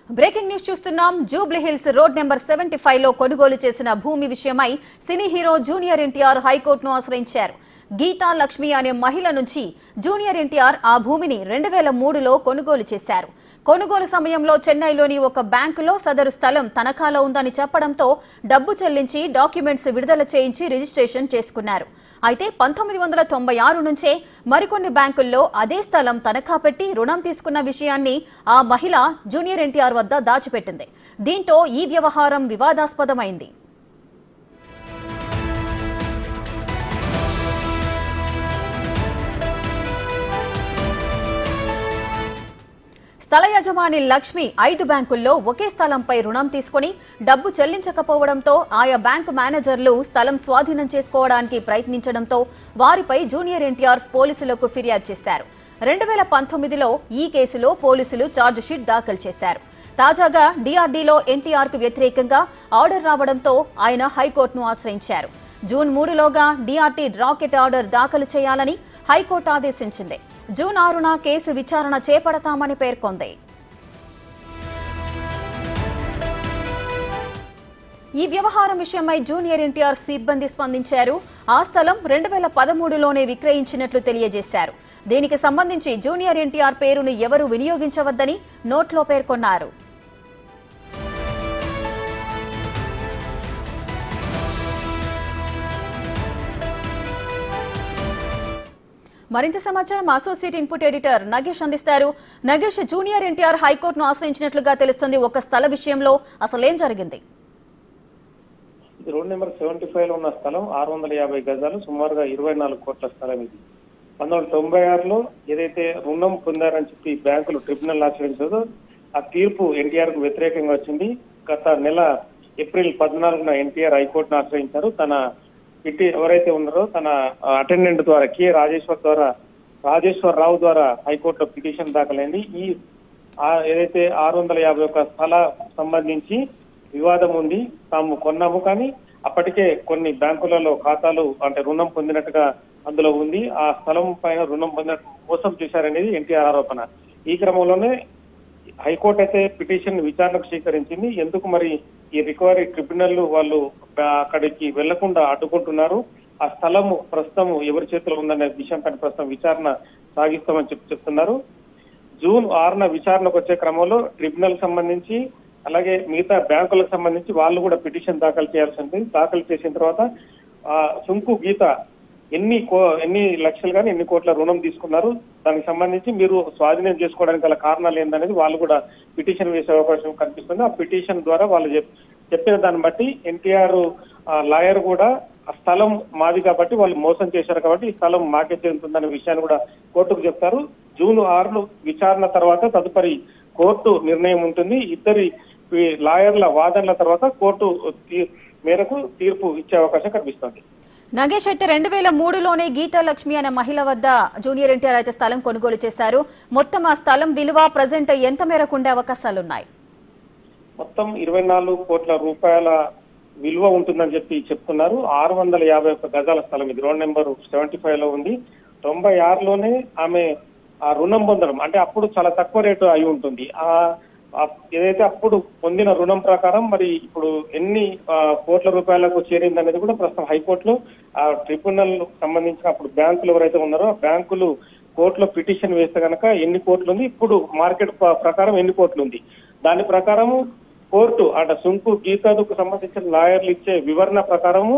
Breaking news చూస్తున్నాం. Jubilee hills road number 75 లో కొనుగోలు చేసిన భూమి విషయమై సినీ హీరో జూనియర్ ఎన్టీఆర్ హైకోర్టును ఆశ్రయించారు. గీతా లక్ష్మి అనే మహిళ నుంచి జూనియర్ ఎన్టీఆర్ ఆ భూమిని 2003లో కొనుగోలు చేశారు. కొనుగోలు సమయంలో చెన్నైలోని ఒక బ్యాంకులో సదరు స్థలం తనఖాలో ఉందని చెప్పడంతో డబ్బు చెల్లించి డాక్యుమెంట్స్ విడుదల చేయించి రిజిస్ట్రేషన్ చేసుకున్నారు. అయితే 1996 నుంచే మరికొన్ని బ్యాంకుల్లో అదే స్థలం తనఖా పెట్టి రుణం తీసుకున్న విషయాన్ని ఆ మహిళ జూనియర్ ఎన్టీఆర్ వద్ద దాచిపెట్టింది. దీంతో ఈ వ్యవహారం వివాదాస్పదమైంది. స్థల యజమాని లక్ష్మి 5 బ్యాంకుల్లో ఒకే స్థలంపై రుణం తీసుకుని డబ్బు చెల్లించకపోవడంతో ఆయా బ్యాంకు మేనేజర్లు స్థలం స్వాధీనం చేసుకోవడానికి ప్రయత్నించడంతో వారిపై జూనియర్ ఎన్టీఆర్ పోలీసులకు ఫిర్యాదు చేశారు. 2019లో ఈ కేసులో పోలీసులు ఛార్జిషీట్ దాఖలు చేశారు. తాజాగా డిఆర్డీలో ఎన్టీఆర్ కు వ్యతిరేకంగా ఆర్డర్ రావడంతో ఆయన హైకోర్టును ఆశ్రయించారు. జూన్ 3లోగా డిఆర్టీ రాకెట్ ఆర్డర్ దాఖలు చేయాలని హైకోర్టు ఆదేశించింది. జూన్ 6న కేసు విచారణ చేపడతామని పేర్కొంది. ఈ వ్యవహారం విషయమై జూనియర్ ఎన్టీఆర్ సిబ్బంది స్పందించారు. ఆ స్థలం 2013లోనే విక్రయించినట్లు తెలియజేశారు. దీనికి సంబంధించి జూనియర్ ఎన్టీఆర్ పేరును ఎవరూ వినియోగించవద్దని నోట్లో పేర్కొన్నారు. మరింత సమాచారం అసోసియేట్ ఇన్పుట్ ఎడిటర్ నగేష్ అందిస్తారు. నగేష్, జూనియర్ ఎన్టీఆర్ హైకోర్టును ఆశ్రయించినట్లుగా తెలుస్తుంది. ఒక స్థల విషయంలో అసలేం జరిగింది? రోడ్ నెంబర్ 75లో ఉన్న స్థలం 650 గజాలు, సుమారుగా 24 కోట్ల స్థలం. ఇది 1996లో ఏదైతే రుణం పొందారని చెప్పి బ్యాంకులు ట్రిబ్యునల్ ఆశ్రయించదో ఆ తీర్పు ఎన్టీఆర్ కు వ్యతిరేకంగా వచ్చింది. గత నెల ఏప్రిల్ 14న ఎన్టీఆర్ హైకోర్టును ఆశ్రయించారు. తన ఎవరైతే ఉన్నారో తన అటెండెంట్ ద్వారా రాజేశ్వరరావు ద్వారా హైకోర్టులో పిటిషన్ దాఖలైంది. ఈ ఏదైతే 651 స్థల సంబంధించి వివాదం ఉంది. తాము కొన్నాము, కానీ అప్పటికే కొన్ని బ్యాంకులలో ఖాతాలు అంటే రుణం పొందినట్టుగా అందులో ఉంది. ఆ స్థలం పైన రుణం పొందినట్టు మోసం చేశారనేది ఎన్టీఆర్ ఆరోపణ. ఈ క్రమంలోనే హైకోర్టు అయితే పిటిషన్ విచారణకు స్వీకరించింది. ఎందుకు మరి ఈ రికవరీ ట్రిబ్యునల్ వాళ్ళు అక్కడికి వెళ్లకుండా అడ్డుకుంటున్నారు, ఆ స్థలము ప్రస్తుతం ఎవరి చేతిలో ఉందనే విషయంపై ప్రస్తుతం విచారణ సాగిస్తామని చెప్తున్నారు. జూన్ 6న విచారణకు వచ్చే క్రమంలో ట్రిబ్యునల్ సంబంధించి అలాగే మిగతా బ్యాంకులకు సంబంధించి వాళ్ళు కూడా పిటిషన్ దాఖలు చేయాల్సి ఉంటుంది. దాఖలు చేసిన తర్వాత సుంకు గీత ఎన్ని లక్షలు కానీ ఎన్ని కోట్ల రుణం తీసుకున్నారు, దానికి సంబంధించి మీరు స్వాధీనం చేసుకోవడానికి గల కారణాలు ఏందనేది వాళ్ళు కూడా పిటిషన్ వేసే అవకాశం కనిపిస్తుంది. ఆ పిటిషన్ ద్వారా వాళ్ళు చెప్పిన దాన్ని బట్టి ఎన్టీఆర్ లాయర్ కూడా ఆ స్థలం మాది కాబట్టి వాళ్ళు మోసం చేశారు కాబట్టి ఈ స్థలం మాకే చెందుతుందనే విషయాన్ని కూడా కోర్టుకు చెప్తారు. జూన్ 6 విచారణ తర్వాత తదుపరి కోర్టు నిర్ణయం ఉంటుంది. ఇద్దరి లాయర్ల వాదనల తర్వాత కోర్టు మేరకు తీర్పు ఇచ్చే అవకాశం కనిపిస్తుంది. నగేష్, అయితే 2003లోనే గీతా లక్ష్మి అనే మహిళ వద్ద జూనియర్ ఎన్టీఆర్ అయితే స్థలం కొనుగోలు చేశారు. మొత్తం ఆ స్థలం విలువ ప్రజెంట్ ఎంత మేరకు ఉండే అవకాశాలున్నాయి? మొత్తం 24 కోట్ల రూపాయల విలువ ఉంటుందని చెప్తున్నారు. 651 గజాల స్థలం ఇది. రోడ్ నెంబర్ 75లో ఉంది. 96లోనే ఆమె ఆ రుణం పొందడం అంటే అప్పుడు చాలా తక్కువ రేటు అయి ఉంటుంది. ఏదైతే అప్పుడు పొందిన రుణం ప్రకారం మరి ఇప్పుడు ఎన్ని కోట్ల రూపాయలకు చేరింది అనేది కూడా ప్రస్తుతం హైకోర్టులో ఆ ట్రిబ్యునల్ సంబంధించిన అప్పుడు బ్యాంకులు ఎవరైతే ఉన్నారో ఆ బ్యాంకులు కోర్టులో పిటిషన్ వేస్తే కనుక ఎన్ని కోట్లు ఉంది, ఇప్పుడు మార్కెట్ ప్రకారం ఎన్ని కోట్లు ఉంది, దాని ప్రకారము కోర్టు అంటే సుంకు గీతాకు సంబంధించిన లాయర్లు ఇచ్చే వివరణ ప్రకారము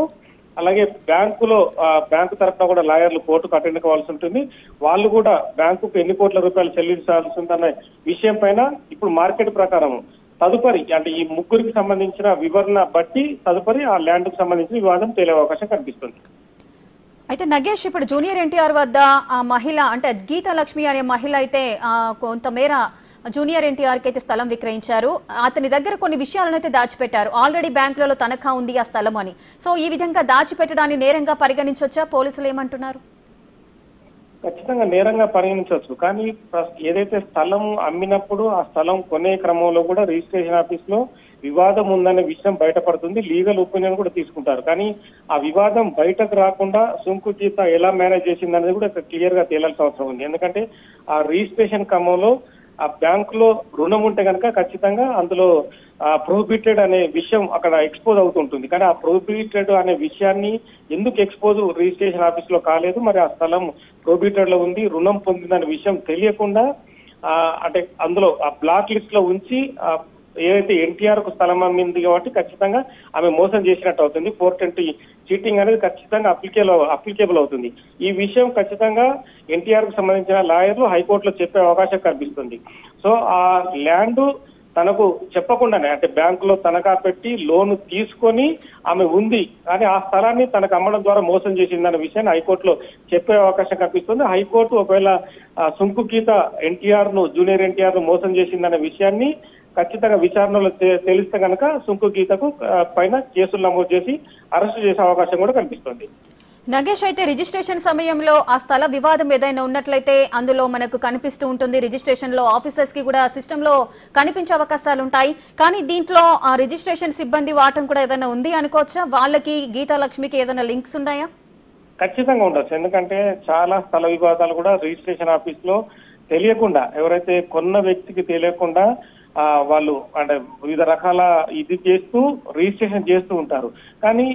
అలాగే బ్యాంకు తరఫున కూడా లాయర్లు కోర్టుకు అటెండ్ కావాల్సి ఉంటుంది. వాళ్ళు కూడా బ్యాంకుకు ఎన్ని కోట్ల రూపాయలు చెల్లించాల్సి ఉందన్న విషయం పైన ఇప్పుడు మార్కెట్ ప్రకారం తదుపరి అంటే ఈ ముగ్గురికి సంబంధించిన వివరణ బట్టి తదుపరి ఆ ల్యాండ్ కు సంబంధించిన వివాదం తేలే అవకాశం కనిపిస్తుంది. అయితే నగేష్, ఇప్పుడు జూనియర్ ఎన్టీఆర్ వద్ద ఆ మహిళ అంటే గీతా లక్ష్మి అనే మహిళ అయితే కొంతమేర జూనియర్ ఎన్టీఆర్ కి అయితే స్థలం విక్రయించారు. అతని దగ్గర కొన్ని విషయాలను అయితే దాచిపెట్టారు. ఆల్రెడీ బ్యాంకులలో తనఖా ఉంది ఆ స్థలం అని. సో ఈ విధంగా దాచిపెట్టడాన్ని నేరంగా పరిగణించవచ్చా? పోలీసులు ఏమంటున్నారు? ఖచ్చితంగా నేరంగా పరిగణించవచ్చు. కానీ ఏదైతే స్థలం అమ్మినప్పుడు ఆ స్థలం కొనే క్రమంలో కూడా రిజిస్ట్రేషన్ ఆఫీస్ లో వివాదం ఉందనే విషయం బయటపడుతుంది. లీగల్ ఒపీనియన్ కూడా తీసుకుంటారు. కానీ ఆ వివాదం బయటకు రాకుండా సుంకు గీత ఎలా మేనేజ్ చేసింది అనేది కూడా క్లియర్ గా తేలాల్సిన అవసరం ఉంది. ఎందుకంటే ఆ రిజిస్ట్రేషన్ క్రమంలో ఆ బ్యాంకులో రుణం ఉంటే కనుక ఖచ్చితంగా అందులో ప్రొహిబిటెడ్ అనే విషయం అక్కడ ఎక్స్పోజ్ అవుతుంటుంది. కానీ ఆ ప్రొహిబిటెడ్ అనే విషయాన్ని ఎందుకు ఎక్స్పోజ్ రిజిస్ట్రేషన్ ఆఫీస్ లో కాలేదు, మరి ఆ స్థలం ప్రొహిబిటెడ్ లో ఉంది, రుణం పొందిందనే విషయం తెలియకుండా అంటే అందులో ఆ బ్లాక్ లిస్ట్ లో ఉంచి ఏదైతే ఎన్టీఆర్ కు స్థలం అమ్మింది కాబట్టి ఖచ్చితంగా ఆమె మోసం చేసినట్టు అవుతుంది. 420 చీటింగ్ అనేది ఖచ్చితంగా అప్లికేబుల్ అవుతుంది. ఈ విషయం ఖచ్చితంగా ఎన్టీఆర్ కు సంబంధించిన లాయర్లు హైకోర్టులో చెప్పే అవకాశం కనిపిస్తుంది. సో ఆ ల్యాండ్ తనకు చెప్పకుండానే అంటే బ్యాంకులో తనఖా పెట్టి లోన్ తీసుకొని ఆమె ఉంది, కానీ ఆ స్థలాన్ని తనకు అమ్మడం ద్వారా మోసం చేసిందన్న విషయాన్ని హైకోర్టులో చెప్పే అవకాశం కనిపిస్తుంది. హైకోర్టు ఒకవేళ సుంకు గీత జూనియర్ ఎన్టీఆర్ ను మోసం చేసిందన్న విషయాన్ని ఖచ్చితంగా విచారణలో తెలిస్తే కనుక సుంకు గీతకు పైన కేసులు నమోదు చేసి అరెస్టు చేసే అవకాశం కూడా కనిపిస్తుంది. నగేష్, అయితే రిజిస్ట్రేషన్ సమయంలో ఆ స్థల వివాదం ఏదైనా ఉన్నట్లయితే అందులో మనకు కనిపిస్తూ ఉంటుంది. రిజిస్ట్రేషన్ లో ఆఫీసర్స్ కి కూడా సిస్టమ్ లో కనిపించే అవకాశాలు ఉంటాయి. కానీ దీంట్లో ఆ రిజిస్ట్రేషన్ సిబ్బంది వాటం కూడా ఏదైనా ఉంది అనుకోవచ్చా? వాళ్ళకి గీతాలక్ష్మికి ఏదైనా లింక్స్ ఉన్నాయా? ఖచ్చితంగా ఉండొచ్చు. ఎందుకంటే చాలా స్థల వివాదాలు కూడా రిజిస్ట్రేషన్ ఆఫీస్ లో తెలియకుండా, ఎవరైతే కొన్న వ్యక్తికి తెలియకుండా వాళ్ళు అంటే వివిధ రకాల ఇది చేస్తూ రిజిస్ట్రేషన్ చేస్తూ ఉంటారు. కానీ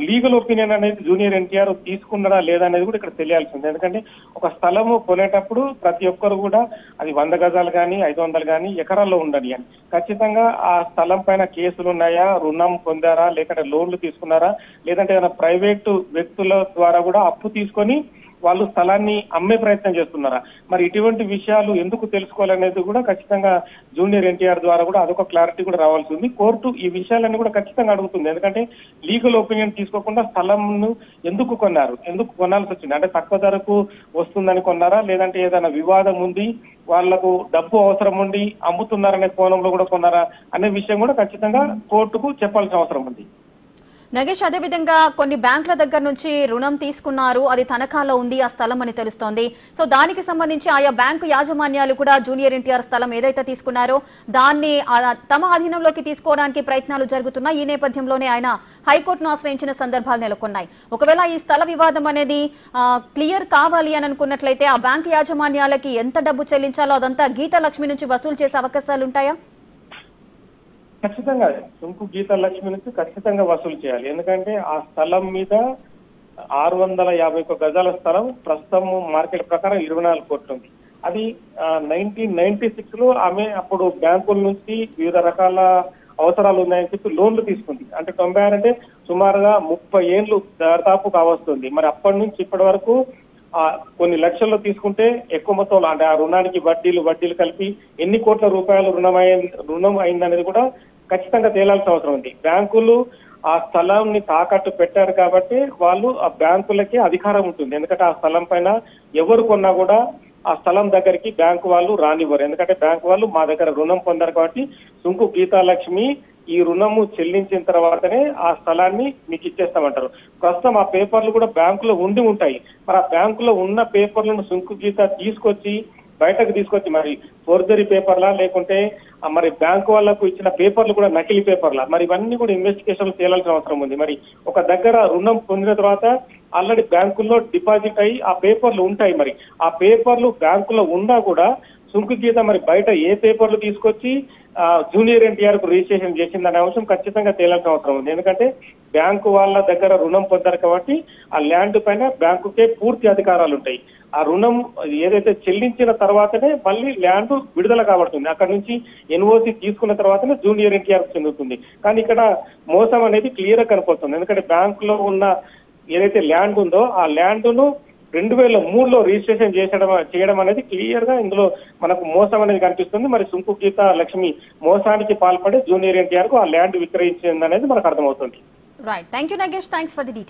లీగల్ ఒపీనియన్ అనేది జూనియర్ ఎన్టీఆర్ తీసుకున్నారా లేదా అనేది కూడా ఇక్కడ తెలియాల్సింది. ఎందుకంటే ఒక స్థలము కొనేటప్పుడు ప్రతి ఒక్కరు కూడా అది 100 గజాలు కానీ 500 కానీ ఎకరాల్లో ఉండని అని ఖచ్చితంగా ఆ స్థలం పైన కేసులు ఉన్నాయా, రుణం పొందారా, లేకుంటే లోన్లు తీసుకున్నారా, లేదంటే ఏదైనా ప్రైవేటు వ్యక్తుల ద్వారా కూడా అప్పు తీసుకొని వాళ్ళు స్థలాన్ని అమ్మే ప్రయత్నం చేస్తున్నారా, మరి ఇటువంటి విషయాలు ఎందుకు తెలుసుకోవాలనేది కూడా ఖచ్చితంగా జూనియర్ ఎన్టీఆర్ ద్వారా కూడా అదొక క్లారిటీ కూడా రావాల్సి ఉంది. కోర్టు ఈ విషయాలన్నీ కూడా ఖచ్చితంగా అడుగుతుంది. ఎందుకంటే లీగల్ ఒపీనియన్ తీసుకోకుండా స్థలంను ఎందుకు కొన్నారు, ఎందుకు కొనాల్సి వచ్చింది, అంటే తక్కువ ధరకు వస్తుందని కొన్నారా, లేదంటే ఏదైనా వివాదం ఉంది, వాళ్లకు డబ్బు అవసరం ఉండి అమ్ముతున్నారనే కోణంలో కూడా కొన్నారా అనే విషయం కూడా ఖచ్చితంగా కోర్టుకు చెప్పాల్సిన అవసరం ఉంది. నగేష్, అదేవిధంగా కొన్ని బ్యాంకుల దగ్గర నుంచి రుణం తీసుకున్నారు, అది తనఖాలో ఉంది ఆ స్థలం అని తెలుస్తోంది. సో దానికి సంబంధించి ఆయా బ్యాంకు యాజమాన్యాలు కూడా జూనియర్ ఎన్టీఆర్ స్థలం ఏదైతే తీసుకున్నారో దాన్ని తమ అధీనంలోకి తీసుకోవడానికి ప్రయత్నాలు జరుగుతున్నాయి. ఈ నేపథ్యంలోనే ఆయన హైకోర్టును ఆశ్రయించిన సందర్భాలు నెలకొన్నాయి. ఒకవేళ ఈ స్థల వివాదం అనేది క్లియర్ కావాలి అని అనుకున్నట్లయితే ఆ బ్యాంకు యాజమాన్యాలకి ఎంత డబ్బు చెల్లించాలో అదంతా గీతాలక్ష్మి నుంచి వసూలు చేసే అవకాశాలు ఉంటాయా? ఖచ్చితంగా సుంకు గీతాలక్ష్మి నుంచి ఖచ్చితంగా వసూలు చేయాలి. ఎందుకంటే ఆ స్థలం మీద 651 గజాల స్థలం ప్రస్తుతం మార్కెట్ ప్రకారం 24 కోట్లు ఉంది. అది 1996 లో ఆమె అప్పుడు బ్యాంకుల నుంచి వివిధ రకాల అవసరాలు ఉన్నాయని చెప్పి లోన్లు తీసుకుంది. అంటే 96 అంటే సుమారుగా 30 ఏళ్ళు దాదాపు కావస్తుంది. మరి అప్పటి నుంచి ఇప్పటి వరకు కొన్ని లక్షల్లో తీసుకుంటే ఎక్కువ మొత్తంలో అంటే ఆ రుణానికి వడ్డీలు కలిపి ఎన్ని కోట్ల రూపాయలు రుణం అయిందనేది కూడా ఖచ్చితంగా తేలాల్సిన అవసరం ఉంది. బ్యాంకులు ఆ స్థలాన్ని తాకట్టు పెట్టారు కాబట్టి వాళ్ళు ఆ బ్యాంకులకి అధికారం ఉంటుంది. ఎందుకంటే ఆ స్థలం పైన ఎవరు కొన్నా కూడా ఆ స్థలం దగ్గరికి బ్యాంకు వాళ్ళు రానివ్వరు. ఎందుకంటే బ్యాంకు వాళ్ళు మా దగ్గర రుణం పొందారు కాబట్టి సుంకు గీతాలక్ష్మి ఈ రుణము చెల్లించిన తర్వాతనే ఆ స్థలాన్ని మీకు ఇచ్చేస్తామంటారు. ప్రస్తుతం ఆ పేపర్లు కూడా బ్యాంకులో ఉండి ఉంటాయి. మరి ఆ బ్యాంకులో ఉన్న పేపర్లను సుంకు గీత బయటకు తీసుకొచ్చి మరి ఫోర్జరీ పేపర్లా లేకుంటే మరి బ్యాంకు వాళ్లకు ఇచ్చిన పేపర్లు కూడా నకిలీ పేపర్లా, మరి ఇవన్నీ కూడా ఇన్వెస్టిగేషన్ చేయాల్సిన అవసరం ఉంది. మరి ఒక దగ్గర రుణం పొందిన తర్వాత ఆల్రెడీ బ్యాంకుల్లో డిపాజిట్ అయ్యి ఆ పేపర్లు ఉంటాయి. మరి ఆ పేపర్లు బ్యాంకులో ఉన్నా కూడా సుంకు గీత మరి బయట ఏ పేపర్లు తీసుకొచ్చి జూనియర్ ఎన్టీఆర్ కు రిజిస్ట్రేషన్ చేసిందనే అంశం ఖచ్చితంగా తేలాల్సిన అవసరం ఉంది. ఎందుకంటే బ్యాంకు వాళ్ళ దగ్గర రుణం పొందారు కాబట్టి ఆ ల్యాండ్ పైన బ్యాంకుకే పూర్తి అధికారాలు ఉంటాయి. ఆ రుణం ఏదైతే చెల్లించిన తర్వాతనే మళ్ళీ ల్యాండ్ విడుదల కాబడుతుంది. అక్కడ నుంచి ఎన్ఓసి తీసుకున్న తర్వాతనే జూనియర్ ఎన్టీఆర్ చెందుతుంది. కానీ ఇక్కడ మోసం అనేది క్లియర్ గా కనపడుతుంది. ఎందుకంటే బ్యాంకులో ఉన్న ఏదైతే ల్యాండ్ ఉందో ఆ ల్యాండ్ ను 2003లో రిజిస్ట్రేషన్ చేయడం అనేది క్లియర్ గా ఇందులో మనకు మోసం అనేది కనిపిస్తుంది. మరి సుంకు గీతాలక్ష్మి మోసానికి పాల్పడి జూనియర్ ఎన్టీఆర్ కు ఆ ల్యాండ్ విక్రయించింది అనేది మనకు అర్థమవుతుంది. Right, thank you Nagesh, thanks for the details.